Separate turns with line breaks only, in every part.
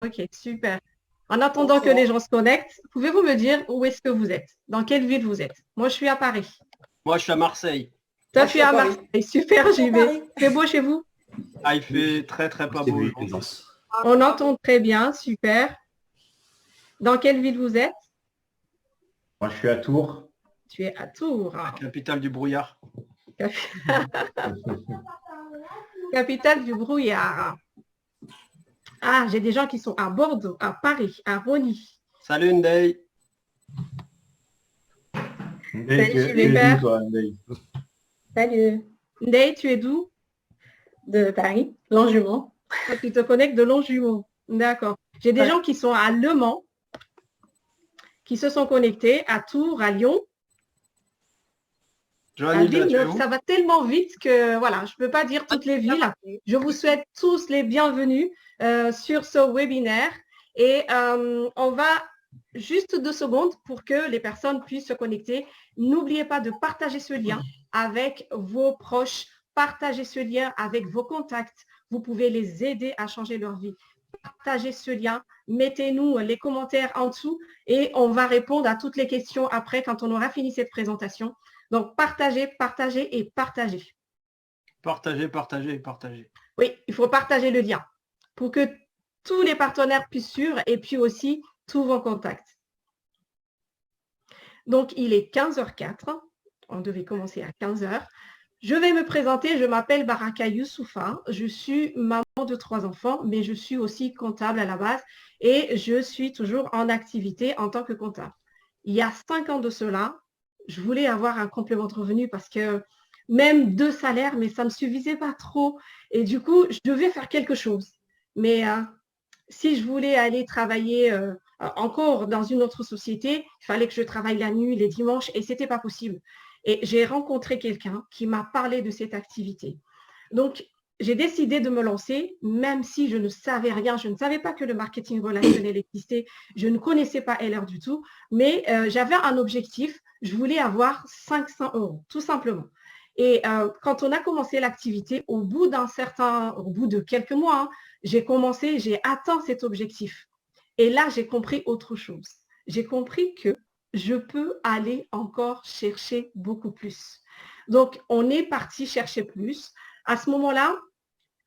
Ok, super. En attendant que les
Bonsoir.
gens se connectent, pouvez-vous me dire où est-ce que vous êtes? Dans quelle ville vous êtes? Moi, je suis à Paris.
Moi, je suis à Marseille.
Toi,
Moi, je
tu
suis
es
à
à
Paris.
Marseille.
Moi,
Super,
je suis à
j'y vais.
Paris.
C'est beau chez vous?
Ah, il fait très, très pas
C'est
beau
lui,
aujourd'hui.
Prudence.
On entend très bien, super. Dans quelle ville vous êtes?
Moi, je suis à Tours.
Tu es à Tours,
La
hein.
capitale du brouillard.
Capitale du brouillard. Ah, j'ai des gens qui sont à Bordeaux, à Paris, à Rony.
Salut Ndey.
Ndeye,
Salut,
tu,
j'y
tu
vais
es d'où,
faire.
toi, Ndeye?
Salut,
Ndeye, tu es d'où?
de Paris, Longjumeau.
Toi, tu te connectes de Longjumeau. D'accord. J'ai des
Ouais.
gens qui sont à Le Mans, qui se sont connectés à Tours, à Lyon. La
Johanilda,
ville,
tu es
ça
où?
va tellement vite que voilà, je ne peux pas dire toutes les villes. Je vous souhaite tous les bienvenus sur ce webinaire et on va juste 2 secondes pour que les personnes puissent se connecter. N'oubliez pas de partager ce lien avec vos proches, partagez ce lien avec vos contacts. Vous pouvez les aider à changer leur vie. Partagez ce lien, mettez-nous les commentaires en dessous et on va répondre à toutes les questions après quand on aura fini cette présentation. Donc, partagez, partagez et partagez.
Partagez, partagez, partagez.
Oui, il faut partager le lien pour que tous les partenaires puissent suivre et puis aussi tous vos contacts. Donc, il est 15h04. On devait commencer à 15h. Je vais me présenter. Je m'appelle Baraka Youssoufa. Je suis maman de 3 enfants, mais je suis aussi comptable à la base et je suis toujours en activité en tant que comptable. Il y a 5 ans de cela, je voulais avoir un complément de revenu parce que même 2 salaires, mais ça ne me suffisait pas trop. Et du coup, je devais faire quelque chose. Mais si je voulais aller travailler encore dans une autre société, il fallait que je travaille la nuit, les dimanches, et ce n'était pas possible. Et j'ai rencontré quelqu'un qui m'a parlé de cette activité. Donc, j'ai décidé de me lancer, même si je ne savais rien. Je ne savais pas que le marketing relationnel existait. Je ne connaissais pas LR du tout, mais j'avais un objectif. Je voulais avoir 500 euros, tout simplement. Et quand on a commencé l'activité, au bout de quelques mois, hein, j'ai atteint cet objectif. Et là, j'ai compris autre chose. J'ai compris que je peux aller encore chercher beaucoup plus. Donc, on est parti chercher plus. À ce moment-là,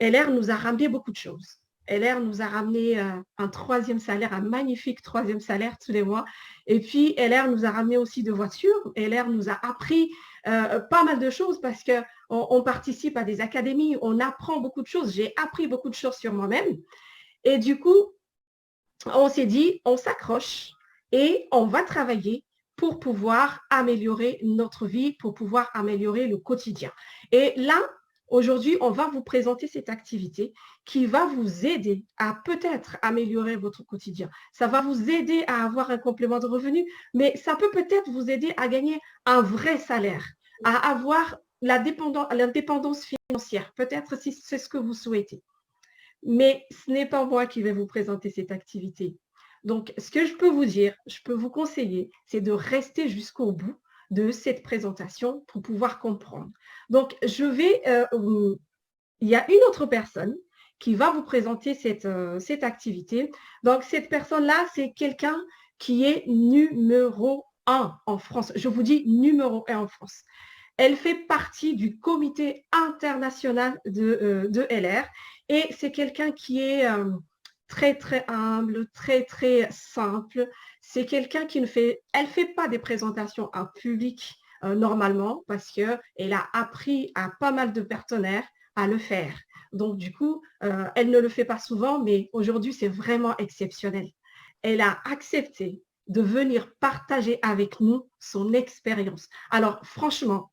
LR nous a ramené beaucoup de choses. LR nous a ramené un 3e salaire, un magnifique 3e salaire tous les mois. Et puis, LR nous a ramené aussi de voitures. LR nous a appris pas mal de choses parce qu'on participe à des académies, on apprend beaucoup de choses. J'ai appris beaucoup de choses sur moi-même. Et du coup, on s'est dit, on s'accroche et on va travailler pour pouvoir améliorer notre vie, pour pouvoir améliorer le quotidien. Et là, aujourd'hui, on va vous présenter cette activité qui va vous aider à peut-être améliorer votre quotidien. Ça va vous aider à avoir un complément de revenu, mais ça peut peut-être vous aider à gagner un vrai salaire, à avoir l'indépendance financière, peut-être si c'est ce que vous souhaitez. Mais ce n'est pas moi qui vais vous présenter cette activité. Donc, ce que je peux vous dire, je peux vous conseiller, c'est de rester jusqu'au bout de cette présentation pour pouvoir comprendre. Donc, il y a une autre personne qui va vous présenter cette activité. Donc, cette personne-là, c'est quelqu'un qui est numéro 1 en France. Je vous dis numéro 1 en France. Elle fait partie du comité international de LR et c'est quelqu'un qui est très, très humble, très, très simple. C'est quelqu'un qui elle fait pas des présentations en public normalement parce qu'elle a appris à pas mal de partenaires à le faire. Donc, du coup, elle ne le fait pas souvent, mais aujourd'hui, c'est vraiment exceptionnel. Elle a accepté de venir partager avec nous son expérience. Alors, franchement,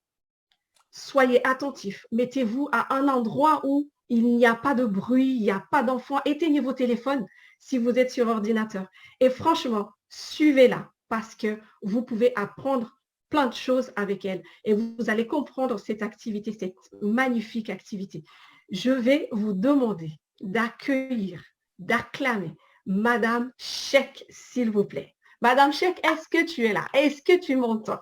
soyez attentifs. Mettez-vous à un endroit où il n'y a pas de bruit, il n'y a pas d'enfants. Éteignez vos téléphones si vous êtes sur ordinateur. Et franchement, suivez-la parce que vous pouvez apprendre plein de choses avec elle et vous allez comprendre cette activité, cette magnifique activité. Je vais vous demander d'accueillir, d'acclamer Madame Cheikh, s'il vous plaît. Madame Cheikh, est-ce que tu es là? Est-ce que tu m'entends?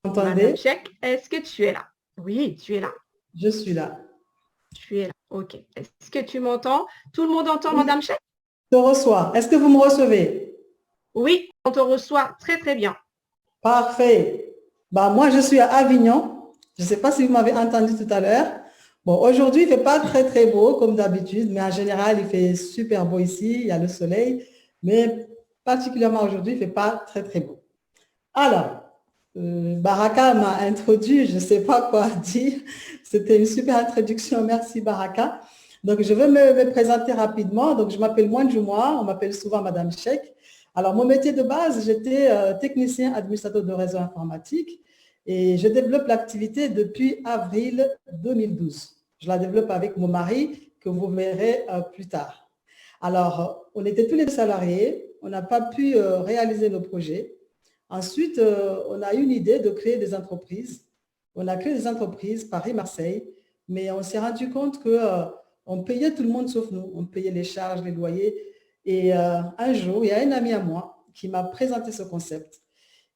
Vous
Madame
entendez?
Cheikh, est-ce que tu es là? Oui, tu es là.
Je suis là.
Tu es là. OK. Est-ce que tu m'entends? Tout le monde entend,
Oui,
Madame Cheikh?
je te reçois. Est-ce que vous me recevez?
Oui, on te reçoit très, très bien.
Parfait. Bah, moi, je suis à Avignon. Je ne sais pas si vous m'avez entendu tout à l'heure. Bon, aujourd'hui, il ne fait pas très, très beau comme d'habitude, mais en général, il fait super beau ici. Il y a le soleil, mais particulièrement aujourd'hui, il ne fait pas très, très beau. Alors, Baraka m'a introduit, je ne sais pas quoi dire. C'était une super introduction. Merci, Baraka. Donc, je vais me présenter rapidement. Donc, je m'appelle Moindjouma. On m'appelle souvent Madame Cheikh. Alors, mon métier de base, j'étais technicien administrateur de réseau informatique et je développe l'activité depuis avril 2012. Je la développe avec mon mari que vous verrez plus tard. Alors, on était tous les deux salariés. On n'a pas pu réaliser nos projets. Ensuite, on a eu une idée de créer des entreprises. On a créé des entreprises Paris-Marseille, mais on s'est rendu compte qu'on payait tout le monde sauf nous. On payait les charges, les loyers. Et un jour, il y a un ami à moi qui m'a présenté ce concept.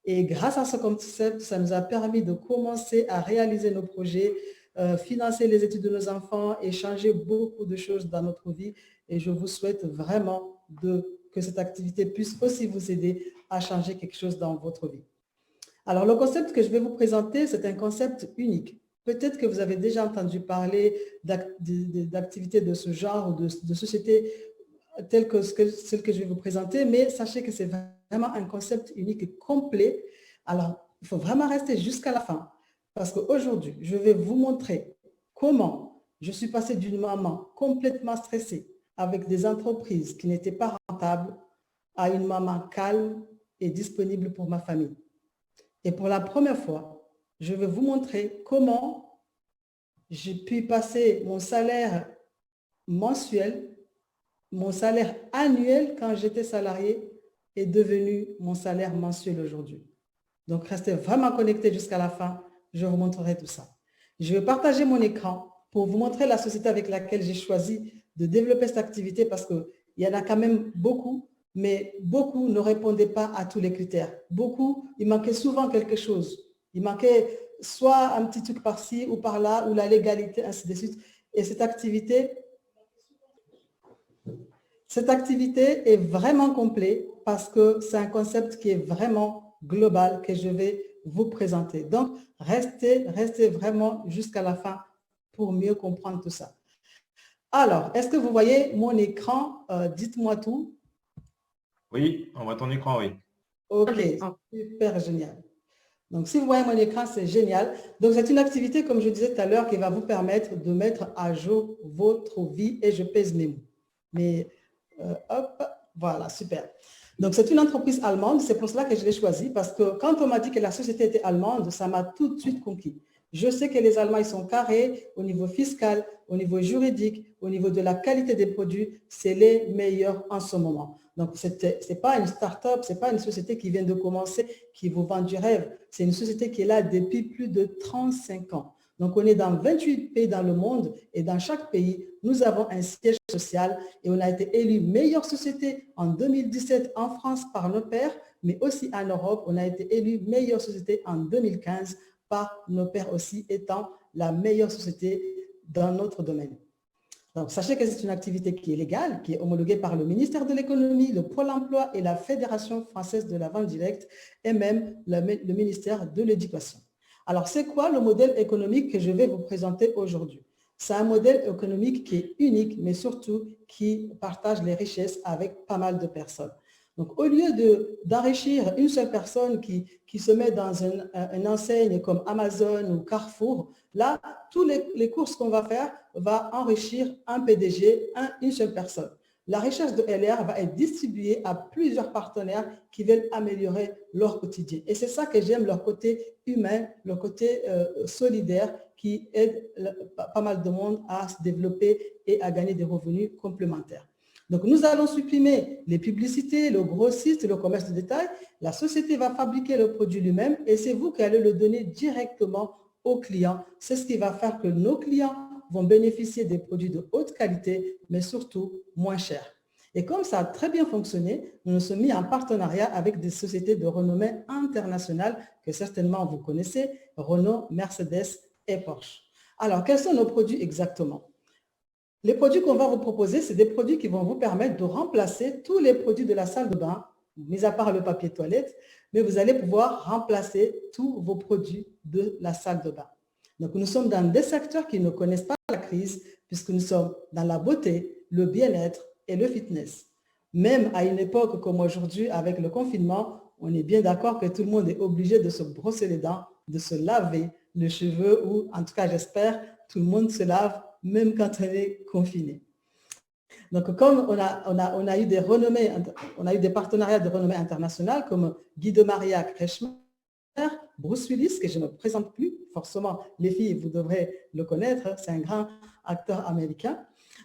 Et grâce à ce concept, ça nous a permis de commencer à réaliser nos projets, financer les études de nos enfants et changer beaucoup de choses dans notre vie. Et je vous souhaite vraiment que cette activité puisse aussi vous aider à changer quelque chose dans votre vie. Alors, le concept que je vais vous présenter, c'est un concept unique. Peut-être que vous avez déjà entendu parler d'activités de ce genre ou de sociétés telles que celle que je vais vous présenter, mais sachez que c'est vraiment un concept unique et complet. Alors, il faut vraiment rester jusqu'à la fin parce qu'aujourd'hui, je vais vous montrer comment je suis passée d'une maman complètement stressée avec des entreprises qui n'étaient pas rentables à une maman calme et disponible pour ma famille. Et pour la première fois, je vais vous montrer comment j'ai pu passer mon salaire mensuel, mon salaire annuel quand j'étais salarié est devenu mon salaire mensuel aujourd'hui. Donc, restez vraiment connectés jusqu'à la fin. Je vous montrerai tout ça. Je vais partager mon écran pour vous montrer la société avec laquelle j'ai choisi de développer cette activité parce qu'il y en a quand même beaucoup, mais beaucoup ne répondaient pas à tous les critères. Beaucoup, il manquait souvent quelque chose. Il manquait soit un petit truc par-ci ou par-là, ou la légalité, ainsi de suite. Et cette activité est vraiment complète parce que c'est un concept qui est vraiment global que je vais vous présenter. Donc, restez vraiment jusqu'à la fin pour mieux comprendre tout ça. Alors, est-ce que vous voyez mon écran? Dites-moi tout.
Oui, on voit ton écran, oui.
Ok, super génial. Donc, si vous voyez mon écran, c'est génial. Donc, c'est une activité, comme je disais tout à l'heure, qui va vous permettre de mettre à jour votre vie et je pèse mes mots. Mais, hop, voilà, super. Donc, c'est une entreprise allemande. C'est pour cela que je l'ai choisie parce que quand on m'a dit que la société était allemande, ça m'a tout de suite conquis. Je sais que les Allemands, ils sont carrés au niveau fiscal, au niveau juridique, au niveau de la qualité des produits. C'est les meilleurs en ce moment. Donc, ce n'est pas une start-up, ce n'est pas une société qui vient de commencer, qui vous vend du rêve. C'est une société qui est là depuis plus de 35 ans. Donc, on est dans 28 pays dans le monde et dans chaque pays, nous avons un siège social et on a été élu meilleure société en 2017 en France par nos pairs, mais aussi en Europe, on a été élu meilleure société en 2015 par nos pairs aussi, étant la meilleure société dans notre domaine. Donc, sachez que c'est une activité qui est légale, qui est homologuée par le ministère de l'économie, le Pôle emploi et la Fédération française de la vente directe et même le ministère de l'éducation. Alors, c'est quoi le modèle économique que je vais vous présenter aujourd'hui? C'est un modèle économique qui est unique, mais surtout qui partage les richesses avec pas mal de personnes. Donc, au lieu d'enrichir une seule personne qui se met dans une enseigne comme Amazon ou Carrefour, là, tous les courses qu'on va faire va enrichir un PDG, une seule personne. La richesse de LR va être distribuée à plusieurs partenaires qui veulent améliorer leur quotidien. Et c'est ça que j'aime, leur côté humain, leur côté solidaire qui aide pas mal de monde à se développer et à gagner des revenus complémentaires. Donc, nous allons supprimer les publicités, le grossiste, le commerce de détail. La société va fabriquer le produit lui-même et c'est vous qui allez le donner directement aux clients. C'est ce qui va faire que nos clients vont bénéficier des produits de haute qualité, mais surtout moins chers. Et comme ça a très bien fonctionné, nous nous sommes mis en partenariat avec des sociétés de renommée internationale que certainement vous connaissez, Renault, Mercedes et Porsche. Alors, quels sont nos produits exactement? Les produits qu'on va vous proposer, c'est des produits qui vont vous permettre de remplacer tous les produits de la salle de bain, mis à part le papier toilette, mais vous allez pouvoir remplacer tous vos produits de la salle de bain. Donc, nous sommes dans des secteurs qui ne connaissent pas la crise, puisque nous sommes dans la beauté, le bien-être et le fitness. Même à une époque comme aujourd'hui, avec le confinement, on est bien d'accord que tout le monde est obligé de se brosser les dents, de se laver les cheveux, ou en tout cas, j'espère, tout le monde se lave, même quand on est confiné. Donc, comme on a eu des partenariats de renommée internationale comme Guy de Maria Kretschmer, Bruce Willis, que je ne présente plus, forcément, les filles, vous devrez le connaître, c'est un grand acteur américain.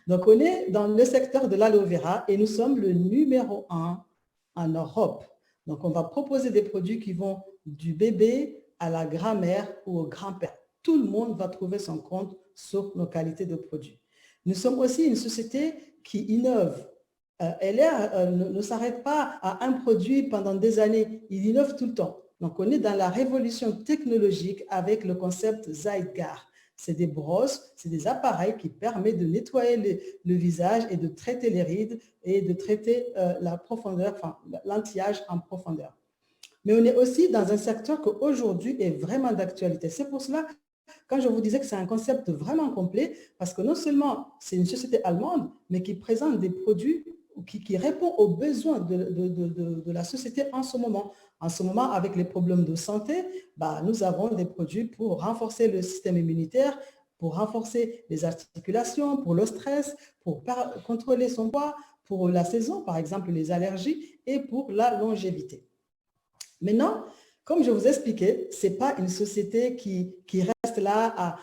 Donc, on est dans le secteur de l'aloe vera et nous sommes le numéro 1 en Europe. Donc, on va proposer des produits qui vont du bébé à la grand-mère ou au grand-père. Tout le monde va trouver son compte sur nos qualités de produits. Nous sommes aussi une société qui innove. LR ne s'arrête pas à un produit pendant des années, il innove tout le temps. Donc, on est dans la révolution technologique avec le concept Zygar. C'est des brosses, c'est des appareils qui permettent de nettoyer le visage et de traiter les rides et de traiter la profondeur, enfin l'anti-âge en profondeur. Mais on est aussi dans un secteur qui aujourd'hui est vraiment d'actualité. C'est pour cela, quand je vous disais que c'est un concept vraiment complet, parce que non seulement c'est une société allemande, mais qui présente des produits qui répondent aux besoins de la société en ce moment. En ce moment, avec les problèmes de santé, nous avons des produits pour renforcer le système immunitaire, pour renforcer les articulations, pour le stress, pour contrôler son poids, pour la saison, par exemple les allergies, et pour la longévité. Maintenant, comme je vous expliquais, ce n'est pas une société qui reste là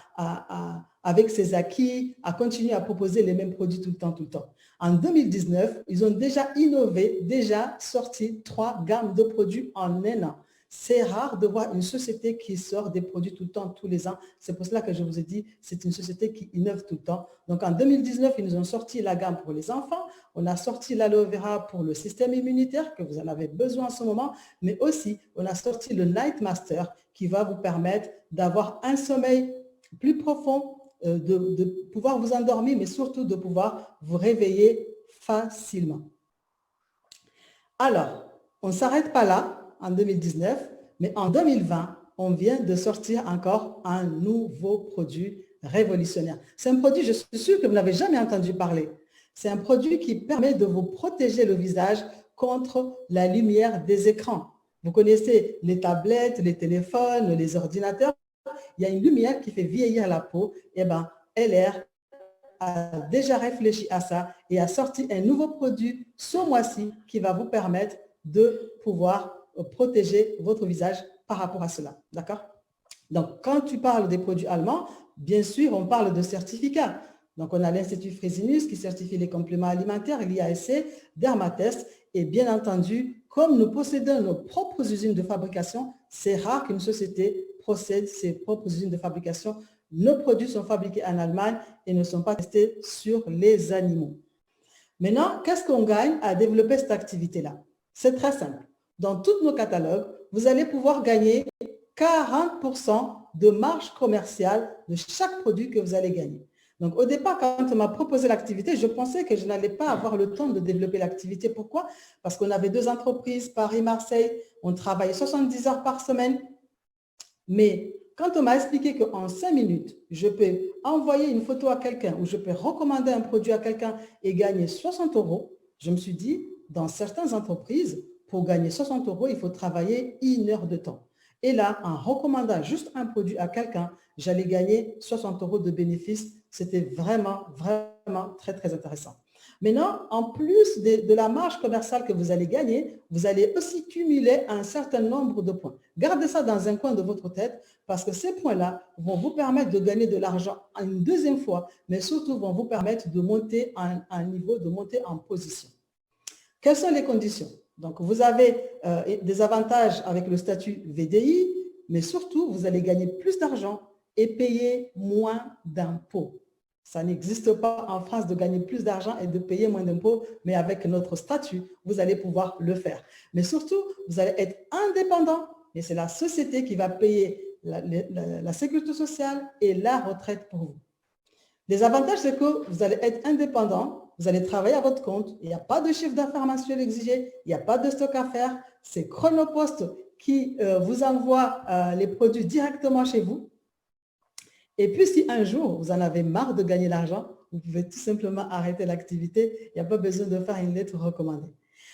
avec ses acquis, à continuer à proposer les mêmes produits tout le temps. En 2019, ils ont déjà innové, déjà sorti 3 gammes de produits en un an. C'est rare de voir une société qui sort des produits tout le temps, tous les ans. C'est pour cela que je vous ai dit, c'est une société qui innove tout le temps. Donc en 2019, ils nous ont sorti la gamme pour les enfants. On a sorti l'aloe vera pour le système immunitaire, que vous en avez besoin en ce moment, mais aussi on a sorti le Night Master qui va vous permettre d'avoir un sommeil plus profond, de pouvoir vous endormir, mais surtout de pouvoir vous réveiller facilement. Alors, on ne s'arrête pas là en 2019, mais en 2020, on vient de sortir encore un nouveau produit révolutionnaire. C'est un produit, je suis sûre que vous n'avez jamais entendu parler. C'est un produit qui permet de vous protéger le visage contre la lumière des écrans. Vous connaissez les tablettes, les téléphones, les ordinateurs. Il y a une lumière qui fait vieillir la peau. Eh bien, LR a déjà réfléchi à ça et a sorti un nouveau produit ce mois-ci qui va vous permettre de pouvoir protéger votre visage par rapport à cela. D'accord? Donc, quand tu parles des produits allemands, bien sûr, on parle de certificats. Donc, on a l'Institut Fresenius qui certifie les compléments alimentaires, l'IASC, Dermatest. Et bien entendu, comme nous possédons nos propres usines de fabrication, c'est rare qu'une société possède ses propres usines de fabrication. Nos produits sont fabriqués en Allemagne et ne sont pas testés sur les animaux. Maintenant, qu'est-ce qu'on gagne à développer cette activité-là? C'est très simple. Dans tous nos catalogues, vous allez pouvoir gagner 40% de marge commerciale de chaque produit que vous allez gagner. Donc, au départ, quand on m'a proposé l'activité, je pensais que je n'allais pas avoir le temps de développer l'activité. Pourquoi? Parce qu'on avait 2 entreprises, Paris-Marseille, on travaillait 70 heures par semaine. Mais quand on m'a expliqué qu'en 5 minutes, je peux envoyer une photo à quelqu'un ou je peux recommander un produit à quelqu'un et gagner 60 €, je me suis dit, dans certaines entreprises, pour gagner 60 €, il faut travailler 1 heure de temps. Et là, en recommandant juste un produit à quelqu'un, j'allais gagner 60 € de bénéfices. C'était vraiment, vraiment très, très intéressant. Maintenant, en plus de la marge commerciale que vous allez gagner, vous allez aussi cumuler un certain nombre de points. Gardez ça dans un coin de votre tête parce que ces points-là vont vous permettre de gagner de l'argent une deuxième fois, mais surtout vont vous permettre de monter à un niveau, de monter en position. Quelles sont les conditions? Donc, vous avez des avantages avec le statut VDI, mais surtout, vous allez gagner plus d'argent et payer moins d'impôts. Ça n'existe pas en France de gagner plus d'argent et de payer moins d'impôts, mais avec notre statut, vous allez pouvoir le faire. Mais surtout, vous allez être indépendant et c'est la société qui va payer la sécurité sociale et la retraite pour vous. Les avantages, c'est que vous allez être indépendant, vous allez travailler à votre compte, il n'y a pas de chiffre d'affaires mensuel exigé, il n'y a pas de stock à faire, c'est Chronopost qui vous envoie les produits directement chez vous. Et puis, si un jour, vous en avez marre de gagner l'argent, vous pouvez tout simplement arrêter l'activité. Il n'y a pas besoin de faire une lettre recommandée.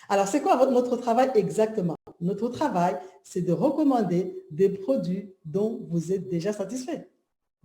Alors, c'est quoi notre travail exactement? Notre travail, c'est de recommander des produits dont vous êtes déjà satisfait.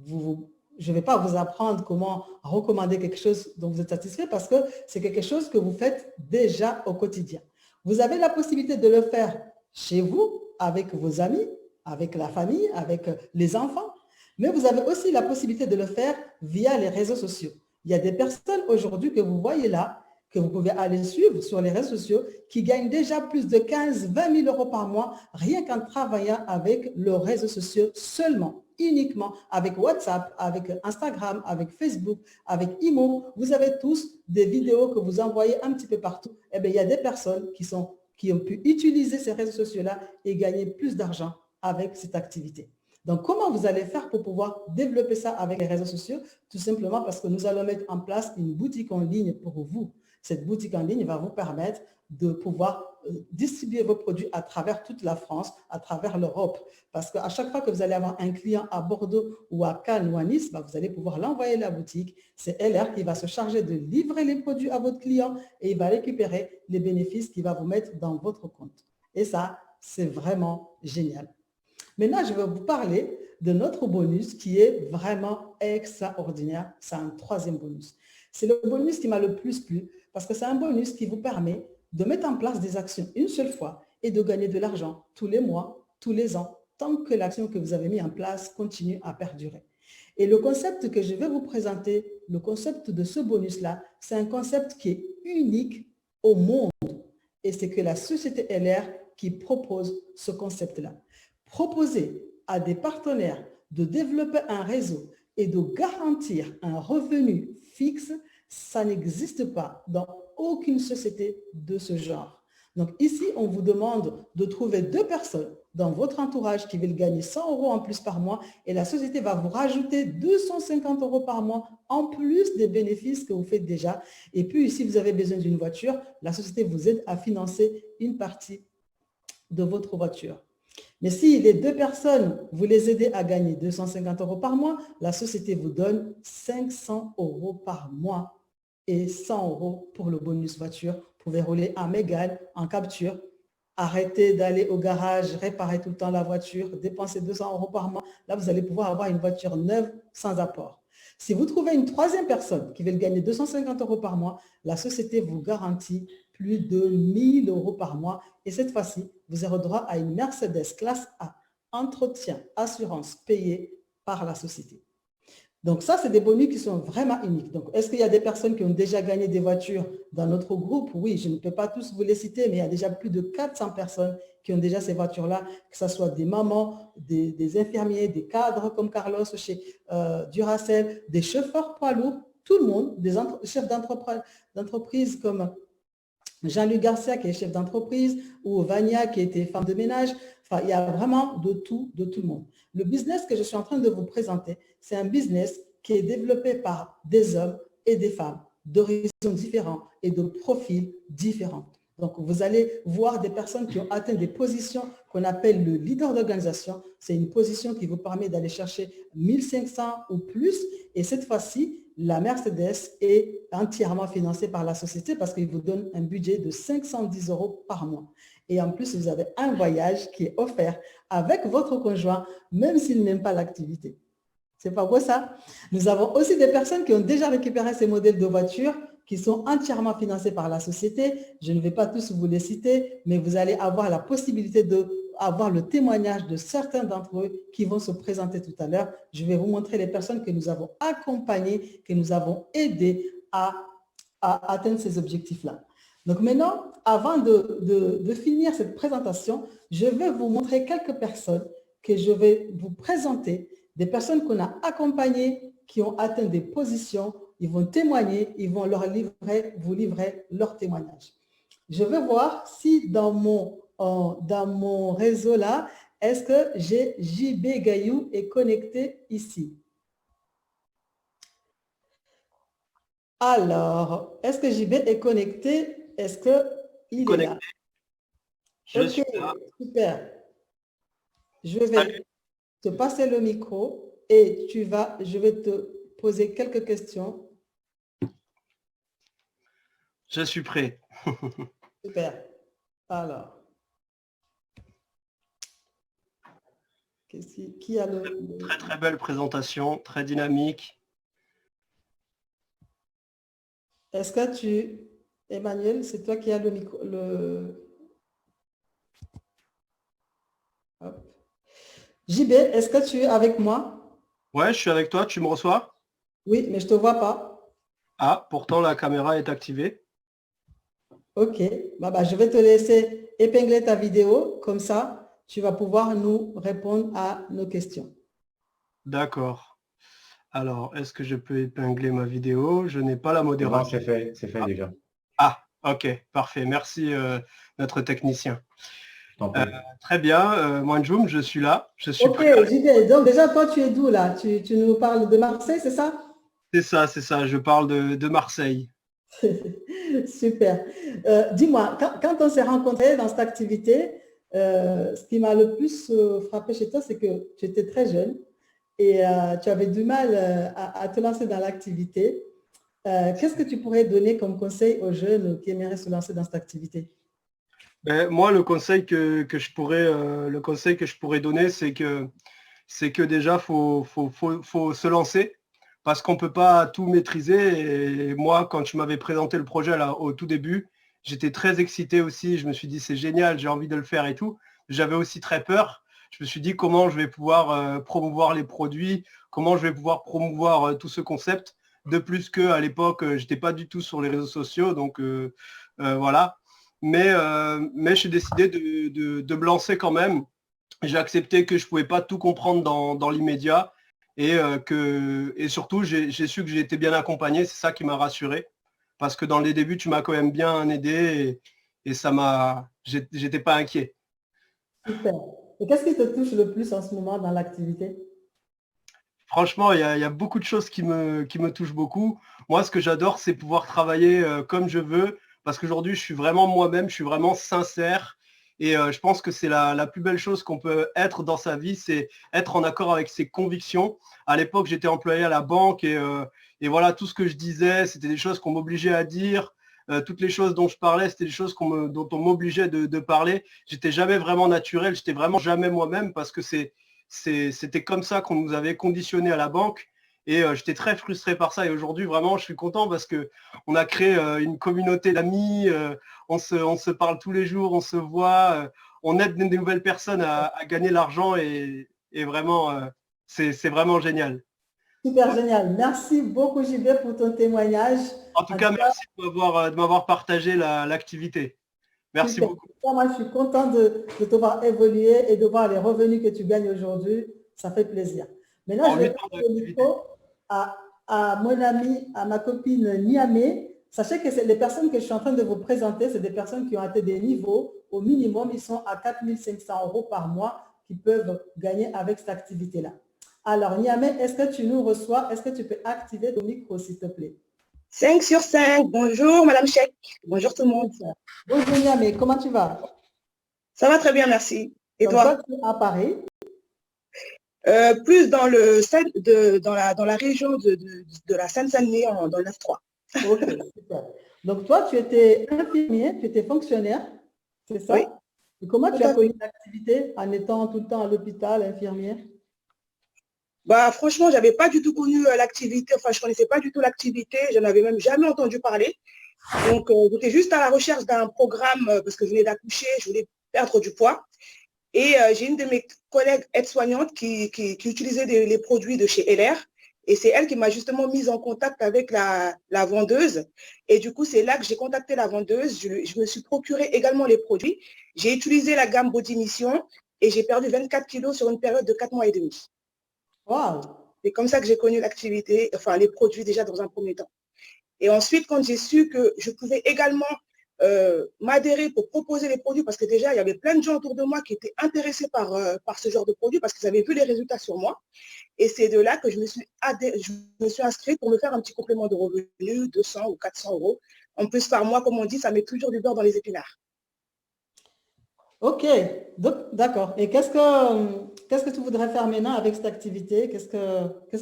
Je ne vais pas vous apprendre comment recommander quelque chose dont vous êtes satisfait parce que c'est quelque chose que vous faites déjà au quotidien. Vous avez la possibilité de le faire chez vous, avec vos amis, avec la famille, avec les enfants. Mais vous avez aussi la possibilité de le faire via les réseaux sociaux. Il y a des personnes aujourd'hui que vous voyez là, que vous pouvez aller suivre sur les réseaux sociaux, qui gagnent déjà plus de 15-20 000 euros par mois, rien qu'en travaillant avec leurs réseaux sociaux seulement, uniquement, avec WhatsApp, avec Instagram, avec Facebook, avec Imo. Vous avez tous des vidéos que vous envoyez un petit peu partout. Eh bien, il y a des personnes qui ont pu utiliser ces réseaux sociaux-là et gagner plus d'argent avec cette activité. Donc, comment vous allez faire pour pouvoir développer ça avec les réseaux sociaux? Tout simplement parce que nous allons mettre en place une boutique en ligne pour vous. Cette boutique en ligne va vous permettre de pouvoir distribuer vos produits à travers toute la France, à travers l'Europe. Parce qu'à chaque fois que vous allez avoir un client à Bordeaux ou à Cannes ou à Nice, vous allez pouvoir l'envoyer à la boutique. C'est LR qui va se charger de livrer les produits à votre client et il va récupérer les bénéfices qu'il va vous mettre dans votre compte. Et ça, c'est vraiment génial. Maintenant, je vais vous parler de notre bonus qui est vraiment extraordinaire. C'est un troisième bonus. C'est le bonus qui m'a le plus plu parce que c'est un bonus qui vous permet de mettre en place des actions une seule fois et de gagner de l'argent tous les mois, tous les ans, tant que l'action que vous avez mis en place continue à perdurer. Et le concept que je vais vous présenter, le concept de ce bonus-là, c'est un concept qui est unique au monde. Et c'est que la société LR qui propose ce concept-là. Proposer à des partenaires de développer un réseau et de garantir un revenu fixe, ça n'existe pas dans aucune société de ce genre. Donc ici, on vous demande de trouver 2 personnes dans votre entourage qui veulent gagner 100 euros en plus par mois et la société va vous rajouter 250 euros par mois en plus des bénéfices que vous faites déjà. Et puis, si vous avez besoin d'une voiture, la société vous aide à financer une partie de votre voiture. Mais si les 2 personnes, vous les aidez à gagner 250 euros par mois, la société vous donne 500 euros par mois et 100 euros pour le bonus voiture. Vous pouvez rouler à Mégane, en capture, arrêter d'aller au garage, réparer tout le temps la voiture, dépenser 200 euros par mois. Là, vous allez pouvoir avoir une voiture neuve sans apport. Si vous trouvez une 3e personne qui veut gagner 250 euros par mois, la société vous garantit plus de 1 000 euros par mois. Et cette fois-ci, vous aurez droit à une Mercedes classe A, entretien, assurance payée par la société. Donc ça, c'est des bonus qui sont vraiment uniques. Donc, est-ce qu'il y a des personnes qui ont déjà gagné des voitures dans notre groupe? Oui, je ne peux pas tous vous les citer, mais il y a déjà plus de 400 personnes qui ont déjà ces voitures-là, que ce soit des mamans, des infirmiers, des cadres comme Carlos chez Duracell, des chauffeurs poids lourds, tout le monde, des chefs d'entreprise comme Jean-Luc Garcia qui est chef d'entreprise ou Vania qui était femme de ménage. Enfin, il y a vraiment de tout le monde. Le business que je suis en train de vous présenter, c'est un business qui est développé par des hommes et des femmes d'horizons différents et de profils différents. Donc, vous allez voir des personnes qui ont atteint des positions qu'on appelle le leader d'organisation. C'est une position qui vous permet d'aller chercher 1500 ou plus. Et cette fois-ci, la Mercedes est entièrement financée par la société parce qu'il vous donne un budget de 510 euros par mois. Et en plus, vous avez un voyage qui est offert avec votre conjoint, même s'il n'aime pas l'activité. C'est pas beau ça? Nous avons aussi des personnes qui ont déjà récupéré ces modèles de voitures qui sont entièrement financés par la société. Je ne vais pas tous vous les citer, mais vous allez avoir la possibilité d'avoir le témoignage de certains d'entre eux qui vont se présenter tout à l'heure. Je vais vous montrer les personnes que nous avons accompagnées, que nous avons aidées à atteindre ces objectifs-là. Donc maintenant, avant de finir cette présentation, je vais vous montrer quelques personnes que je vais vous présenter, des personnes qu'on a accompagnées, qui ont atteint des positions. Ils vont témoigner, ils vont vous livrer leur témoignage. Je vais voir si dans mon réseau là, est-ce que j'ai JB Gaillou est connecté ici? Alors, est-ce que JB est connecté? Est-ce qu'il est là?
Connecté. Je
Ok,
suis là.
super. Je
Salut.
vais te passer le micro et je vais te poser quelques questions.
Je suis prêt.
Super. Alors, qui a
Très très belle présentation, très dynamique.
Est-ce que Emmanuel, c'est toi qui as le micro, Hop. JB, est-ce que tu es avec moi?
Ouais, je suis avec toi, tu me reçois?
Oui, mais je ne te vois pas.
Ah, pourtant la caméra est activée.
Ok, je vais te laisser épingler ta vidéo, comme ça, tu vas pouvoir nous répondre à nos questions.
D'accord. Alors, est-ce que je peux épingler ma vidéo? Je n'ai pas la
C'est bon,
modération.
c'est fait déjà.
Ah, ok, parfait. Merci notre technicien.
Je t'en prie.
Très bien, Moanjoum, je suis là. Je suis
Ok,
prêt.
JB, donc déjà, toi, tu es d'où là? Tu nous parles de Marseille, c'est ça?
C'est ça. Je parle de Marseille.
Super. Dis-moi, quand on s'est rencontrés dans cette activité, ce qui m'a le plus frappé chez toi, c'est que tu étais très jeune et tu avais du mal à te lancer dans l'activité. Qu'est-ce que tu pourrais donner comme conseil aux jeunes qui aimeraient se lancer dans cette activité?
Ben, moi, le conseil que je pourrais donner, c'est que déjà, faut se lancer parce qu'on ne peut pas tout maîtriser. Et moi, quand tu m'avais présenté le projet là, au tout début, j'étais très excité aussi. Je me suis dit, c'est génial, j'ai envie de le faire et tout. J'avais aussi très peur. Je me suis dit, comment je vais pouvoir promouvoir les produits, comment je vais pouvoir promouvoir tout ce concept. De plus qu'à l'époque, je n'étais pas du tout sur les réseaux sociaux. Donc, voilà. Mais j'ai décidé de me lancer quand même. J'ai accepté que je ne pouvais pas tout comprendre dans l'immédiat et surtout j'ai su que j'ai été bien accompagné. C'est ça qui m'a rassuré parce que dans les débuts tu m'as quand même bien aidé et j'étais pas inquiet.
Super. Et qu'est-ce qui te touche le plus en ce moment dans l'activité?
Franchement, il y a beaucoup de choses qui me touchent beaucoup. Moi, ce que j'adore, c'est pouvoir travailler comme je veux, parce qu'aujourd'hui, je suis vraiment moi-même, je suis vraiment sincère. Et je pense que c'est la plus belle chose qu'on peut être dans sa vie, c'est être en accord avec ses convictions. À l'époque, j'étais employé à la banque et voilà, tout ce que je disais, c'était des choses qu'on m'obligeait à dire. Toutes les choses dont je parlais, c'était des choses dont on m'obligeait de parler. J'étais jamais vraiment naturel, j'étais vraiment jamais moi-même parce que c'était comme ça qu'on nous avait conditionné à la banque et j'étais très frustré par ça et aujourd'hui vraiment je suis content parce que on a créé une communauté d'amis, on se parle tous les jours, on se voit, on aide des nouvelles personnes à gagner l'argent et vraiment c'est vraiment génial.
Super génial. Merci beaucoup, JB, pour ton témoignage.
En tout cas, merci de m'avoir partagé l'activité. Merci
Super.
beaucoup.
Moi, je suis contente de te voir évoluer et de voir les revenus que tu gagnes aujourd'hui. Ça fait plaisir. Maintenant,
En
je vais
8 ans
passer le
d'activité.
micro à mon ami, à ma copine Niamé. Sachez que les personnes que je suis en train de vous présenter, c'est des personnes qui ont atteint des niveaux. Au minimum, ils sont à 4 500 € par mois qu'ils peuvent gagner avec cette activité-là. Alors, Niamé, est-ce que tu nous reçois? Est-ce que tu peux activer ton micro, s'il te plaît?
5 sur 5. Bonjour, Madame Cheikh. Bonjour tout le monde.
Bonjour Niamé, comment tu vas?
Ça va très bien, merci. Et
Donc,
toi?
tu es à Paris.
Plus dans dans la région de la Seine-Saint-Denis, dans le 9-3.
Ok, super. Donc, toi, tu étais infirmier, tu étais fonctionnaire, c'est ça?
Oui.
Et comment tu
Tout
as
à
connu l'activité en étant tout le temps à l'hôpital, infirmière?
Bah, franchement, je n'avais pas du tout connu l'activité, enfin, je ne connaissais pas du tout l'activité, je n'en avais même jamais entendu parler. Donc, j'étais juste à la recherche d'un programme parce que je venais d'accoucher, je voulais perdre du poids. Et j'ai une de mes collègues aides-soignantes qui utilisait les produits de chez LR. Et c'est elle qui m'a justement mise en contact avec la vendeuse. Et du coup, c'est là que j'ai contacté la vendeuse. Je me suis procuré également les produits. J'ai utilisé la gamme Body Mission et j'ai perdu 24 kilos sur une période de 4 mois et demi.
Wow!
C'est comme ça que j'ai connu l'activité, enfin les produits déjà dans un premier temps. Et ensuite, quand j'ai su que je pouvais également m'adhérer pour proposer les produits parce que déjà, il y avait plein de gens autour de moi qui étaient intéressés par ce genre de produits parce qu'ils avaient vu les résultats sur moi. Et c'est de là que je me suis inscrite pour me faire un petit complément de revenu, 200 ou 400 euros. En plus, par mois, comme on dit, ça met toujours du beurre dans les épinards.
Ok, donc d'accord. Et qu'est-ce que tu voudrais faire maintenant avec cette activité? Qu'est-ce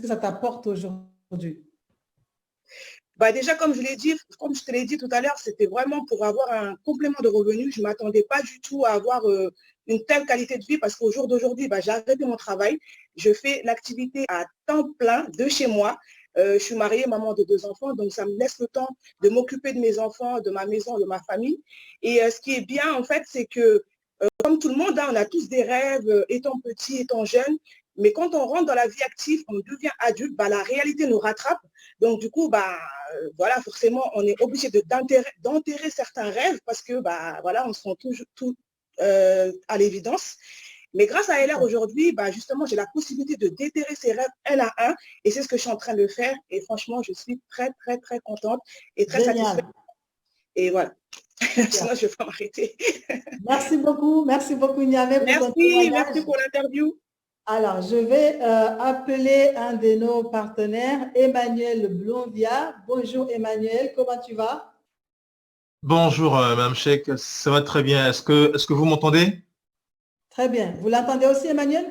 que ça t'apporte aujourd'hui?
Bah déjà, comme je te l'ai dit tout à l'heure, c'était vraiment pour avoir un complément de revenus. Je ne m'attendais pas du tout à avoir une telle qualité de vie parce qu'au jour d'aujourd'hui, bah, j'ai arrêté mon travail. Je fais l'activité à temps plein de chez moi. Je suis mariée, maman de 2 enfants, donc ça me laisse le temps de m'occuper de mes enfants, de ma maison, de ma famille. Et ce qui est bien, en fait, c'est que comme tout le monde, hein, on a tous des rêves, étant petit, étant jeune. Mais quand on rentre dans la vie active, on devient adulte, bah, la réalité nous rattrape. Donc, du coup, bah, voilà, forcément, on est obligé d'enterrer certains rêves parce que, bah, voilà, on se rend tout à l'évidence. Mais grâce à LR aujourd'hui, bah, justement, j'ai la possibilité de déterrer ces rêves un à un. Et c'est ce que je suis en train de faire. Et franchement, je suis très, très, très contente et très satisfaite. Et voilà. Sinon, je ne vais pas m'arrêter.
Merci beaucoup Niamey pour ton témoignage.
Merci pour l'interview.
Alors, je vais appeler un de nos partenaires, Emmanuel Blondia. Bonjour Emmanuel, comment tu vas?
Bonjour Mme Cheikh, ça va très bien. Est-ce que vous m'entendez?
Très bien. Vous l'entendez aussi Emmanuel?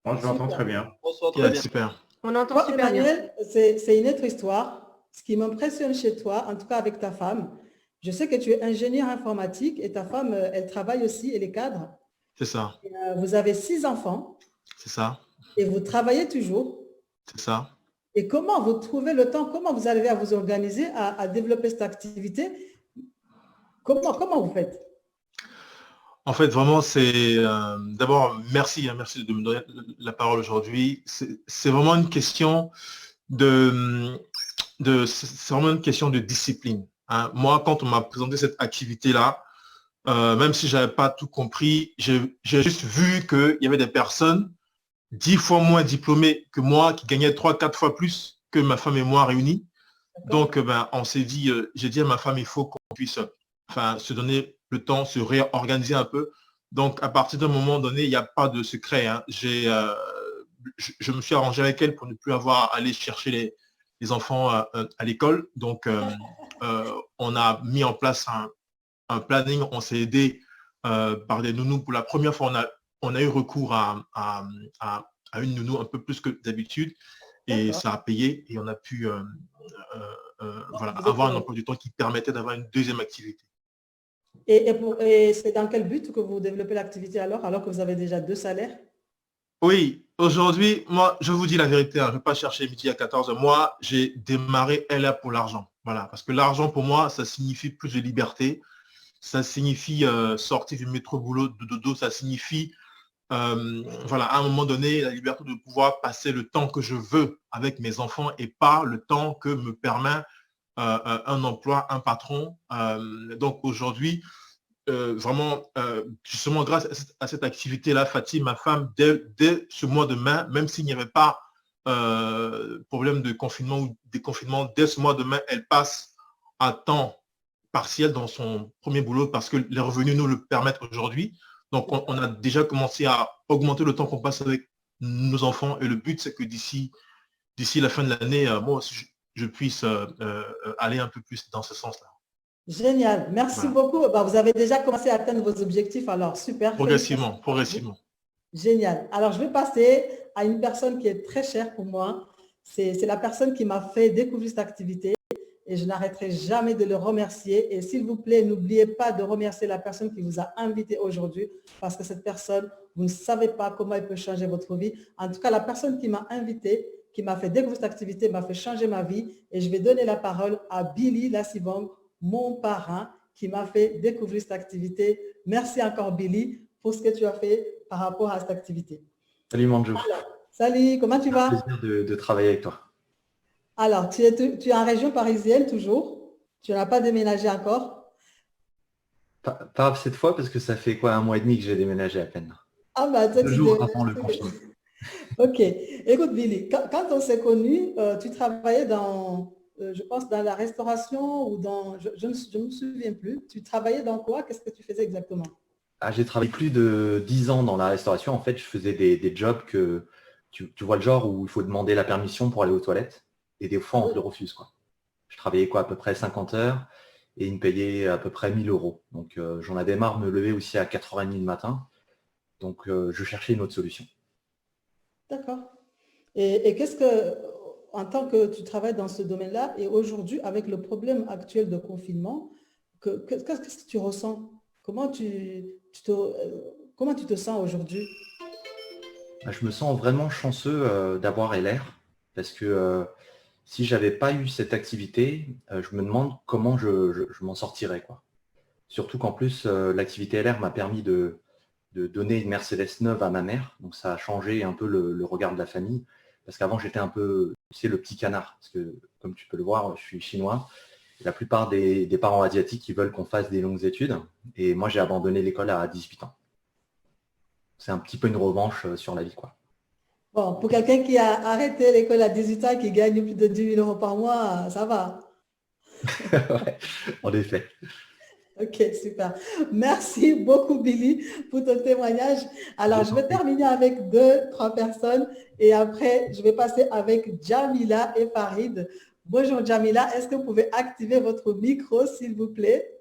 Moi, je l'entends très bien.
Bonsoir, très bien.
Super.
On entend super
Emmanuel, c'est une autre histoire. Ce qui m'impressionne chez toi, en tout cas avec ta femme, je sais que tu es ingénieur informatique et ta femme, elle travaille aussi, elle est cadre.
C'est ça.
Et, vous avez 6 enfants.
C'est ça.
Et vous travaillez toujours.
C'est ça.
Et comment vous trouvez le temps, comment vous arrivez à vous organiser, à développer cette activité? Comment vous faites?
En fait, vraiment, c'est d'abord, merci de me donner la parole aujourd'hui. C'est vraiment une question c'est vraiment une question de discipline. Hein. Moi, quand on m'a présenté cette activité-là, même si je n'avais pas tout compris, j'ai juste vu qu'il y avait des personnes 10 fois moins diplômées que moi, qui gagnaient 3-4 fois plus que ma femme et moi réunis. Donc, on s'est dit, j'ai dit à ma femme, il faut qu'on puisse se donner le temps, se réorganiser un peu. Donc, à partir d'un moment donné, il n'y a pas de secret. Hein. Je me suis arrangé avec elle pour ne plus avoir à aller chercher les enfants à l'école. Donc, on a mis en place un planning. On s'est aidé par des nounous. Pour la première fois, on a eu recours à une nounou un peu plus que d'habitude. Et ça a payé et on a pu avoir un emploi du temps qui permettait d'avoir une deuxième activité.
Et c'est dans quel but que vous développez l'activité alors que vous avez déjà 2 salaires?
Oui, aujourd'hui, moi, je vous dis la vérité, hein, je ne vais pas chercher midi à 14. Moi, j'ai démarré LA pour l'argent. Voilà, parce que l'argent, pour moi, ça signifie plus de liberté. Ça signifie sortir du métro boulot de dodo. Ça signifie, à un moment donné, la liberté de pouvoir passer le temps que je veux avec mes enfants et pas le temps que me permet un emploi, un patron. Donc aujourd'hui, justement grâce à cette activité-là, Fatih, ma femme, dès ce mois de mai, même s'il n'y avait pas problème de confinement ou déconfinement, dès ce mois de mai, elle passe à temps partiel dans son premier boulot parce que les revenus nous le permettent aujourd'hui. Donc, on a déjà commencé à augmenter le temps qu'on passe avec nos enfants et le but, c'est que d'ici la fin de l'année, moi aussi, je puisse aller un peu plus dans ce sens-là.
Génial, merci beaucoup. Vous avez déjà commencé à atteindre vos objectifs, alors super.
Progressivement.
Génial. Alors, je vais passer à une personne qui est très chère pour moi. C'est la personne qui m'a fait découvrir cette activité et je n'arrêterai jamais de le remercier. Et s'il vous plaît, n'oubliez pas de remercier la personne qui vous a invité aujourd'hui parce que cette personne, vous ne savez pas comment elle peut changer votre vie. En tout cas, la personne qui m'a invité, qui m'a fait découvrir cette activité, m'a fait changer ma vie. Et je vais donner la parole à Billy Lassibong, mon parrain, qui m'a fait découvrir cette activité. Merci encore, Billy, pour ce que tu as fait par rapport à cette activité.
Salut Manjou.
Salut, comment tu vas?
Plaisir de travailler avec toi.
Alors, tu es en région parisienne toujours? Tu n'as pas déménagé encore?
Pas cette fois parce que ça fait quoi, 1 mois et demi que j'ai déménagé à peine.
Ah bah, toi,
2 jours avant le confinement.
Ok. Écoute, Billy, quand on s'est connus, tu travaillais dans je pense, dans la restauration ou dans... Je ne me souviens plus. Tu travaillais dans quoi? Qu'est-ce que tu faisais exactement?
Ah, j'ai travaillé plus de 10 ans dans la restauration. En fait, je faisais des jobs que tu vois le genre où il faut demander la permission pour aller aux toilettes. Et des fois, on te le refuse, quoi. Je travaillais quoi, à peu près 50 heures et ils me payaient à peu près 1 000 euros. Donc, j'en avais marre de me lever aussi à 4h30 le matin. Donc, je cherchais une autre solution.
D'accord. Et qu'est-ce que, en tant que tu travailles dans ce domaine-là, et aujourd'hui, avec le problème actuel de confinement, qu'est-ce que tu ressens? Comment tu te sens aujourd'hui?
Je me sens vraiment chanceux d'avoir LR parce que si j'avais pas eu cette activité, je me demande comment je m'en sortirais, quoi. Surtout qu'en plus, l'activité LR m'a permis de donner une Mercedes neuve à ma mère. Donc ça a changé un peu le regard de la famille. Parce qu'avant, j'étais un peu, tu sais, le petit canard. Parce que, comme tu peux le voir, je suis chinois. Et la plupart des parents asiatiques, ils veulent qu'on fasse des longues études. Et moi, j'ai abandonné l'école à 18 ans. C'est un petit peu une revanche sur la vie, quoi.
Bon, pour quelqu'un qui a arrêté l'école à 18 ans, qui gagne plus de 10 000 euros par mois, ça va.
Ouais, en effet.
Ok, super. Merci beaucoup, Billy, pour ton témoignage. Alors, je vais terminer avec 2, 3 personnes et après, je vais passer avec Jamila et Farid. Bonjour, Jamila. Est-ce que vous pouvez activer votre micro, s'il vous plaît?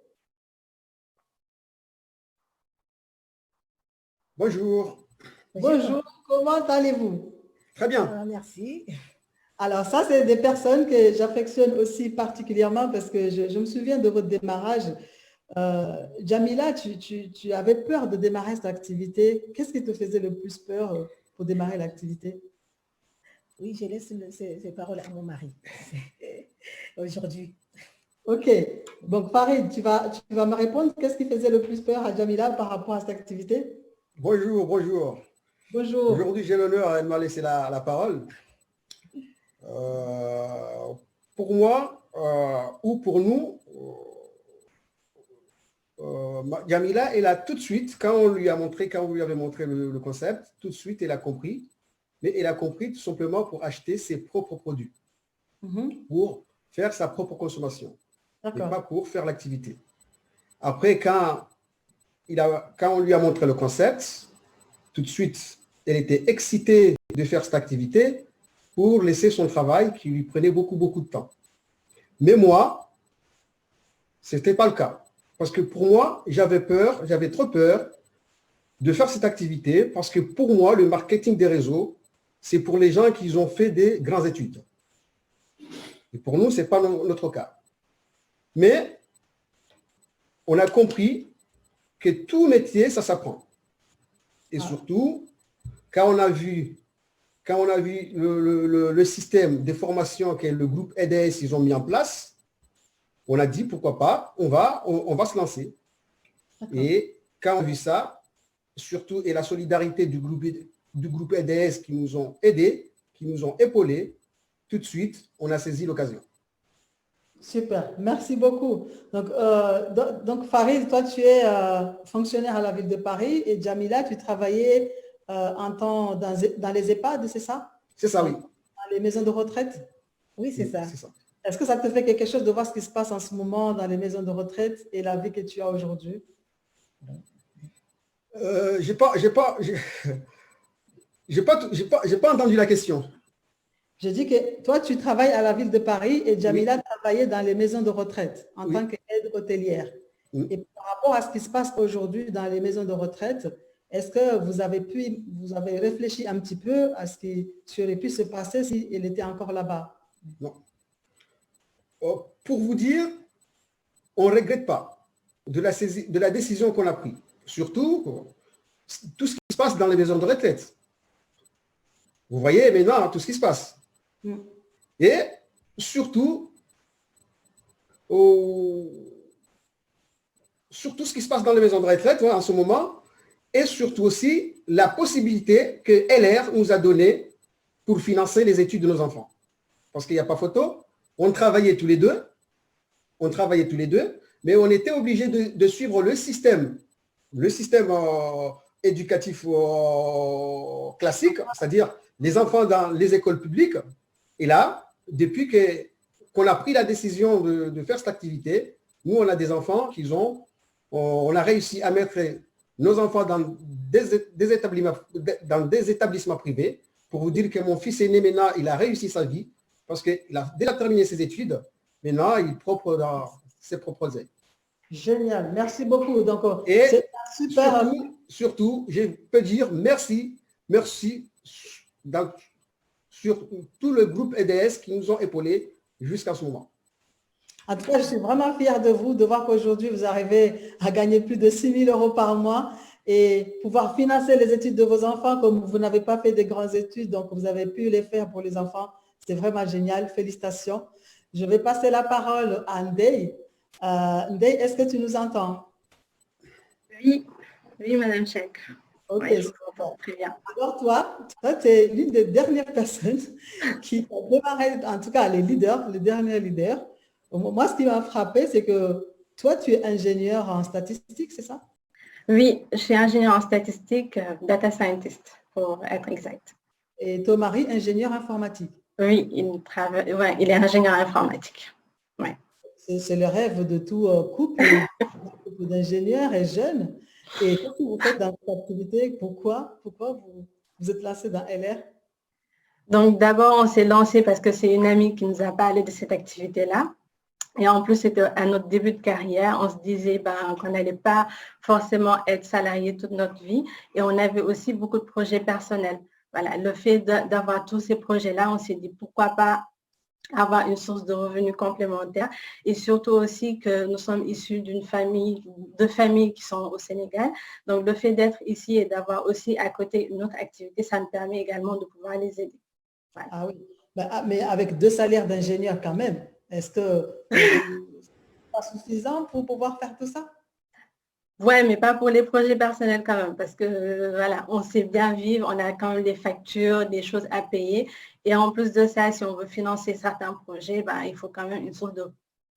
Bonjour.
Bonjour, comment allez-vous?
Très bien.
Merci.
Alors, ça, c'est des personnes que j'affectionne aussi particulièrement parce que je me souviens de votre démarrage. Jamila, tu avais peur de démarrer cette activité. Qu'est-ce qui te faisait le plus peur pour démarrer l'activité?
Oui, je laisse ces paroles à mon mari aujourd'hui.
Ok. Donc, Farid, tu vas me répondre. Qu'est-ce qui faisait le plus peur à Jamila par rapport à cette activité?
Bonjour, bonjour.
Bonjour.
Aujourd'hui, j'ai l'honneur, elle m'a laissé la parole. Pour moi, ou pour nous, Jamila, elle a tout de suite, quand on lui avait montré le concept, tout de suite, elle a compris. Mais elle a compris tout simplement pour acheter ses propres produits, pour faire sa propre consommation, et pas pour faire l'activité. Après, quand on lui a montré le concept, tout de suite, elle était excitée de faire cette activité pour laisser son travail qui lui prenait beaucoup, beaucoup de temps. Mais moi, ce n'était pas le cas. Parce que pour moi, j'avais trop peur de faire cette activité parce que pour moi, le marketing des réseaux, c'est pour les gens qui ont fait des grandes études. Et pour nous, ce n'est pas notre cas. Mais on a compris que tout métier, ça s'apprend. Et surtout, quand on a vu le système de formation que le groupe EDS ils ont mis en place, on a dit pourquoi pas, on va se lancer. Et quand on a vu ça, surtout et la solidarité du groupe EDS qui nous ont aidés, qui nous ont épaulés, tout de suite, on a saisi l'occasion.
Super, merci beaucoup. Donc Farid, toi, tu es fonctionnaire à la ville de Paris et Jamila, tu travaillais en temps dans les EHPAD, c'est ça?
C'est ça, oui.
Dans les maisons de retraite?
Oui, c'est ça.
Est-ce que ça te fait quelque chose de voir ce qui se passe en ce moment dans les maisons de retraite et la vie que tu as aujourd'hui?
J'ai pas entendu la question.
Je dis que toi, tu travailles à la ville de Paris et Jamila travaillait dans les maisons de retraite en tant qu'aide hôtelière. Et par rapport à ce qui se passe aujourd'hui dans les maisons de retraite, est-ce que vous avez réfléchi un petit peu à ce qui aurait pu se passer si elle était encore là-bas?
Non. Pour vous dire, on ne regrette pas de la décision qu'on a prise. Surtout, tout ce qui se passe dans les maisons de retraite. Vous voyez maintenant tout ce qui se passe. Et surtout ce qui se passe dans les maisons de retraite en ce moment, et surtout aussi la possibilité que LR nous a donnée pour financer les études de nos enfants. Parce qu'il n'y a pas photo, on travaillait tous les deux, mais on était obligé de suivre le système éducatif classique, c'est-à-dire les enfants dans les écoles publiques. Et là, depuis que qu'on a pris la décision de faire cette activité, nous, on a des enfants on a réussi à mettre nos enfants dans des établissements privés pour vous dire que mon fils aîné, maintenant, il a réussi sa vie parce qu'il a déjà terminé ses études. Maintenant, il est propre dans ses propres aides.
Génial, merci beaucoup. Donc,
et
c'est super.
Surtout, je peux dire merci sur tout le groupe EDS qui nous ont épaulés jusqu'à ce moment.
En tout cas, je suis vraiment fière de vous, de voir qu'aujourd'hui, vous arrivez à gagner plus de 6 000 € par mois et pouvoir financer les études de vos enfants comme vous n'avez pas fait de grandes études, donc vous avez pu les faire pour les enfants. C'est vraiment génial. Félicitations. Je vais passer la parole à Ndeye. Ndeye, est-ce que tu nous entends?
Oui, Madame Chek.
Ok,
ouais, je vous entends très bien.
Alors toi, tu es l'une des dernières personnes qui a démarré, en tout cas les derniers leaders. Moi, ce qui m'a frappé, c'est que toi, tu es ingénieur en statistique, c'est ça?
Oui, je suis ingénieur en statistique, data scientist, pour être exact.
Et ton mari, ingénieur informatique?
Oui, il est ingénieur informatique. Ouais.
C'est le rêve de tout couple d'ingénieurs et jeunes. Et qu'est-ce que vous faites dans cette activité? Pourquoi vous êtes lancé dans LR?
Donc, d'abord, on s'est lancé parce que c'est une amie qui nous a parlé de cette activité-là. Et en plus, c'était à notre début de carrière. On se disait qu'on n'allait pas forcément être salarié toute notre vie. Et on avait aussi beaucoup de projets personnels. Voilà, le fait d'avoir tous ces projets-là, on s'est dit pourquoi pas avoir une source de revenus complémentaire. Et surtout aussi que nous sommes issus de familles qui sont au Sénégal. Donc, le fait d'être ici et d'avoir aussi à côté une autre activité, ça me permet également de pouvoir les aider.
Voilà. Ah oui, mais avec 2 salaires d'ingénieur quand même. Est-ce que c'est pas suffisant pour pouvoir faire tout ça?
Ouais, mais pas pour les projets personnels quand même, parce que voilà, on sait bien vivre, on a quand même des factures, des choses à payer. Et en plus de ça, si on veut financer certains projets, il faut quand même une source de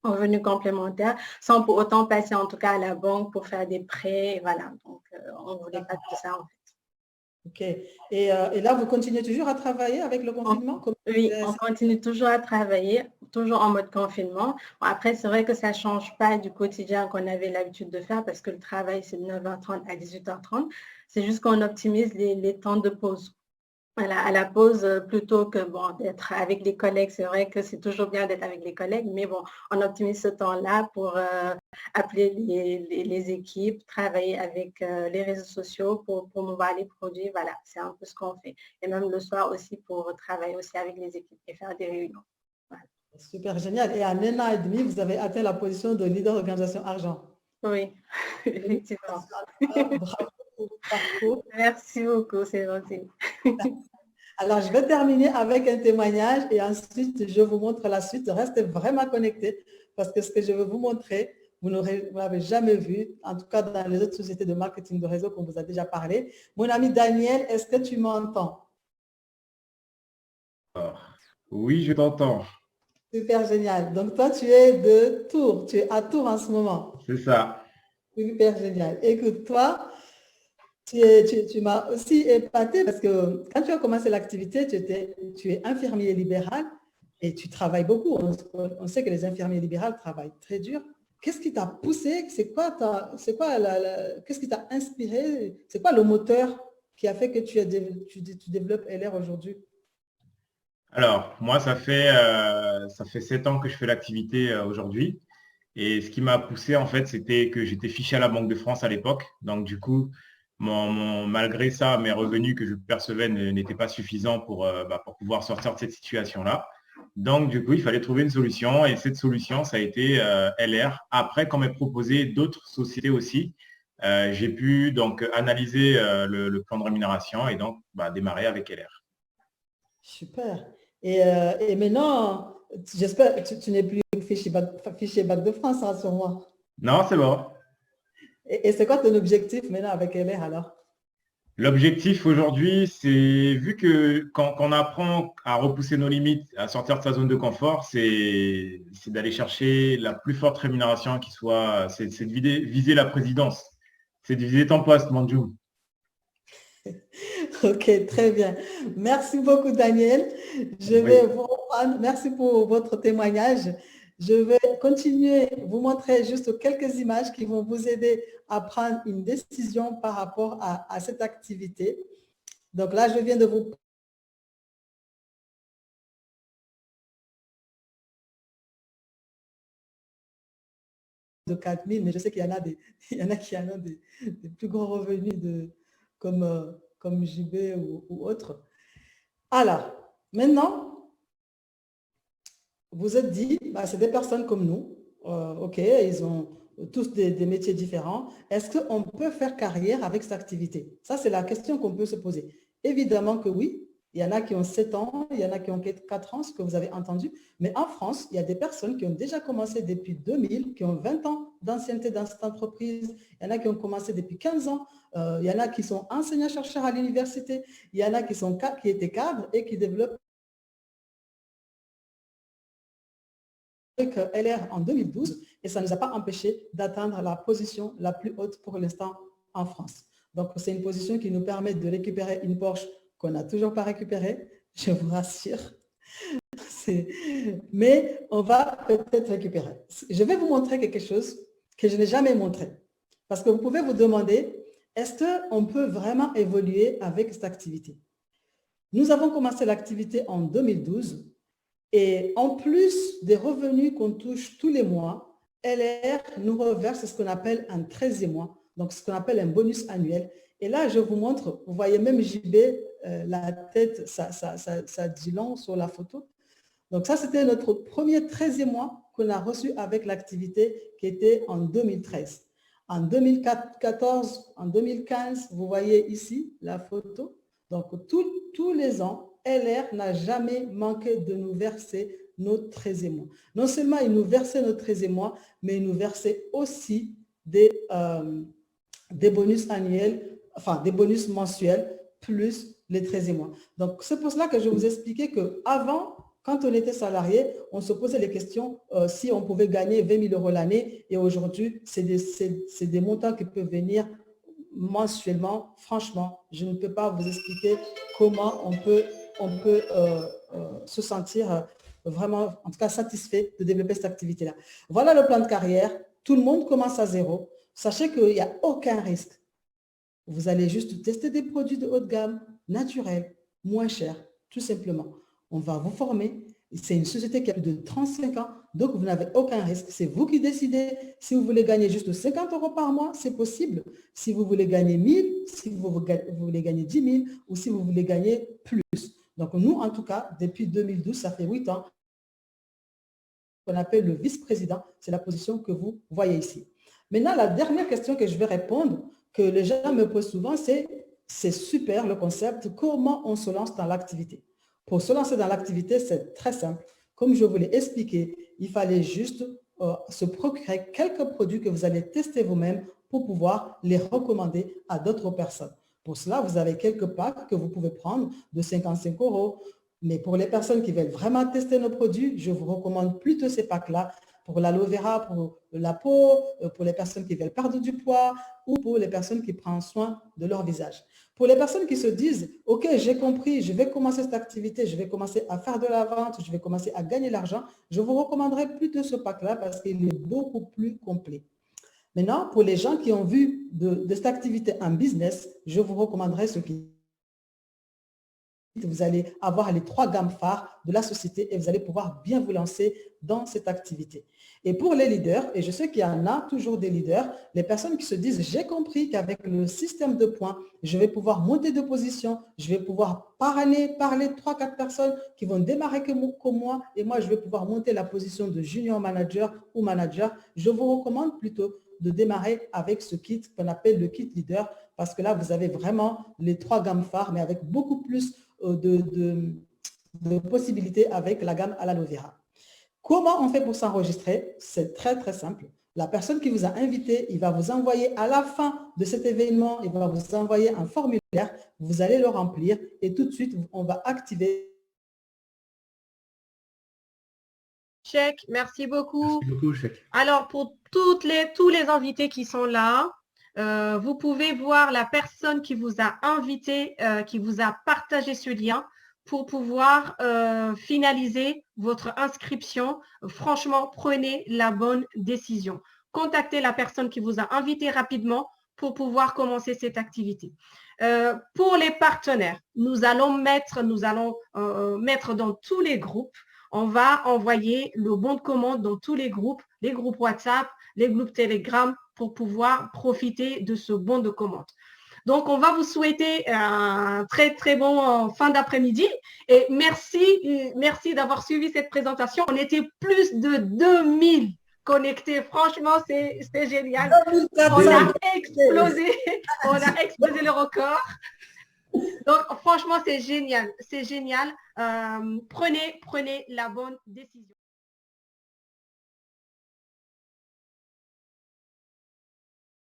revenus complémentaires, sans pour autant passer en tout cas à la banque pour faire des prêts. Voilà, donc on ne voulait pas tout ça en fait.
Ok. Et là, vous continuez toujours à travailler avec le confinement?
Oui, on continue toujours à travailler, toujours en mode confinement. Bon, après, c'est vrai que ça ne change pas du quotidien qu'on avait l'habitude de faire parce que le travail, c'est de 9h30 à 18h30. C'est juste qu'on optimise les temps de pause. Voilà, à la pause, plutôt que d'être avec les collègues, c'est vrai que c'est toujours bien d'être avec les collègues, mais bon, on optimise ce temps-là pour appeler les équipes, travailler avec les réseaux sociaux pour promouvoir les produits. Voilà, c'est un peu ce qu'on fait. Et même le soir aussi pour travailler aussi avec les équipes et faire des réunions. Voilà.
Super génial. Et en 1 an et demi, vous avez atteint la position de leader d'organisation argent.
Oui, effectivement.
Bravo pour votre parcours.
Merci beaucoup, c'est gentil.
Alors, je vais terminer avec un témoignage et ensuite, je vous montre la suite. Restez vraiment connectés parce que ce que je vais vous montrer, vous ne l'avez jamais vu, en tout cas dans les autres sociétés de marketing de réseau qu'on vous a déjà parlé. Mon ami Daniel, est-ce que tu m'entends?
Oui, je t'entends.
Super génial. Donc, toi, tu es de Tours. Tu es à Tours en ce moment.
C'est ça.
Super génial. Écoute, toi, tu m'as aussi épaté parce que quand tu as commencé l'activité, tu es infirmier libéral et tu travailles beaucoup. On sait que les infirmiers libéraux travaillent très dur. Qu'est-ce qui t'a poussé? Qu'est-ce qui t'a inspiré? C'est quoi le moteur qui a fait que tu développes LR aujourd'hui?
Alors, moi, ça fait 7 ans que je fais l'activité aujourd'hui. Et ce qui m'a poussé, en fait, c'était que j'étais fiché à la Banque de France à l'époque. Donc, du coup, malgré ça, mes revenus que je percevais n'étaient pas suffisants pour pouvoir sortir de cette situation-là. Donc, du coup, il fallait trouver une solution. Et cette solution, ça a été LR. Après, quand on m'a proposé d'autres sociétés aussi, j'ai pu donc analyser le plan de rémunération et donc démarrer avec LR.
Super. Et maintenant, j'espère que tu n'es plus fiché Banque de France sur moi.
Non, c'est bon.
Et c'est quoi ton objectif maintenant avec LR alors?
L'objectif aujourd'hui, c'est vu que quand on apprend à repousser nos limites, à sortir de sa zone de confort, c'est d'aller chercher la plus forte rémunération qui soit, c'est de viser la présidence. C'est de viser ton poste, Manjou.
Ok, très bien. Merci beaucoup, Daniel. Je vais vous Anne, merci pour votre témoignage. Je vais continuer, vous montrer juste quelques images qui vont vous aider à prendre une décision par rapport à cette activité. Donc là, je viens de vous de 4 000, mais je sais qu'il y en a qui en ont des plus gros revenus comme JB ou autres. Alors, maintenant, vous êtes dit, bah, c'est des personnes comme nous, ok, ils ont tous des métiers différents. Est-ce qu'on peut faire carrière avec cette activité? Ça, c'est la question qu'on peut se poser. Évidemment que oui. Il y en a qui ont 7 ans, il y en a qui ont 4 ans, ce que vous avez entendu. Mais en France, il y a des personnes qui ont déjà commencé depuis 2000, qui ont 20 ans d'ancienneté dans cette entreprise. Il y en a qui ont commencé depuis 15 ans. Il y en a qui sont enseignants-chercheurs à l'université. Il y en a qui étaient cadres et qui développent avec LR en 2012. Et ça ne nous a pas empêché d'atteindre la position la plus haute pour l'instant en France. Donc, c'est une position qui nous permet de récupérer une Porsche qu'on n'a toujours pas récupérée, je vous rassure. Mais on va peut-être récupérer. Je vais vous montrer quelque chose que je n'ai jamais montré. Parce que vous pouvez vous demander, est-ce qu'on peut vraiment évoluer avec cette activité? Nous avons commencé l'activité en 2012 et en plus des revenus qu'on touche tous les mois, LR nous reverse ce qu'on appelle un 13e mois, donc ce qu'on appelle un bonus annuel. Et là, je vous montre, vous voyez même JB, la tête, ça dit long sur la photo. Donc ça, c'était notre premier 13e mois qu'on a reçu avec l'activité qui était en 2013. En 2014, en 2015, vous voyez ici la photo. Donc tous les ans, LR n'a jamais manqué de nous verser notre 13e mois. Non seulement il nous versait notre 13e mois, mais il nous versait aussi des bonus annuels, enfin des bonus mensuels, plus les 13e mois. Donc, c'est pour cela que je vous expliquais qu'avant, quand on était salarié, on se posait les questions si on pouvait gagner 20 000 € l'année. Et aujourd'hui, c'est des montants qui peuvent venir mensuellement. Franchement, je ne peux pas vous expliquer comment on peut se sentir vraiment, en tout cas, satisfait de développer cette activité-là. Voilà le plan de carrière. Tout le monde commence à zéro. Sachez qu'il n'y a aucun risque. Vous allez juste tester des produits de haut de gamme, naturels, moins chers, tout simplement. On va vous former. C'est une société qui a plus de 35 ans, donc vous n'avez aucun risque. C'est vous qui décidez. Si vous voulez gagner juste 50 € par mois, c'est possible. Si vous voulez gagner 1 000, si vous voulez gagner 10 000 ou si vous voulez gagner plus. Donc nous, en tout cas, depuis 2012, ça fait 8 ans, qu'on appelle le vice-président. C'est la position que vous voyez ici. Maintenant, la dernière question que je vais répondre, que les gens me posent souvent, c'est super le concept, comment on se lance dans l'activité? Pour se lancer dans l'activité, c'est très simple. Comme je vous l'ai expliqué, il fallait juste se procurer quelques produits que vous allez tester vous-même pour pouvoir les recommander à d'autres personnes. Pour cela, vous avez quelques packs que vous pouvez prendre de 55 €. Mais pour les personnes qui veulent vraiment tester nos produits, je vous recommande plutôt ces packs-là pour l'aloe vera, pour la peau, pour les personnes qui veulent perdre du poids ou pour les personnes qui prennent soin de leur visage. Pour les personnes qui se disent, OK, j'ai compris, je vais commencer cette activité, je vais commencer à faire de la vente, je vais commencer à gagner l'argent, je vous recommanderais plutôt ce pack-là parce qu'il est beaucoup plus complet. Maintenant, pour les gens qui ont vu de cette activité un business, je vous recommanderais ce qui vous allez avoir les 3 gammes phares de la société et vous allez pouvoir bien vous lancer dans cette activité. Et pour les leaders, et je sais qu'il y en a toujours des leaders, les personnes qui se disent, j'ai compris qu'avec le système de points, je vais pouvoir monter de position, je vais pouvoir par année parler 3-4 personnes qui vont démarrer comme moi et moi, je vais pouvoir monter la position de junior manager ou manager. Je vous recommande plutôt de démarrer avec ce kit qu'on appelle le kit leader parce que là, vous avez vraiment les 3 gammes phares, mais avec beaucoup plus de possibilités avec la gamme à l'aloe vera. Comment on fait pour s'enregistrer? C'est très, très simple. La personne qui vous a invité, il va vous envoyer à la fin de cet événement, il va vous envoyer un formulaire, vous allez le remplir et tout de suite, on va activer.
Cheikh, merci beaucoup.
Merci beaucoup, Cheikh.
Alors, pour tous les invités qui sont là, vous pouvez voir la personne qui vous a invité, qui vous a partagé ce lien. pour pouvoir finaliser votre inscription. Franchement, prenez la bonne décision. Contactez la personne qui vous a invité rapidement pour pouvoir commencer cette activité. Pour les partenaires, nous allons mettre dans tous les groupes, on va envoyer le bon de commande dans tous les groupes WhatsApp, les groupes Telegram, pour pouvoir profiter de ce bon de commande. Donc, on va vous souhaiter un très, très bon fin d'après-midi. Et merci d'avoir suivi cette présentation. On était plus de 2000 connectés. Franchement, c'est génial. On a explosé le record. Donc, franchement, c'est génial. C'est génial. Prenez la bonne décision.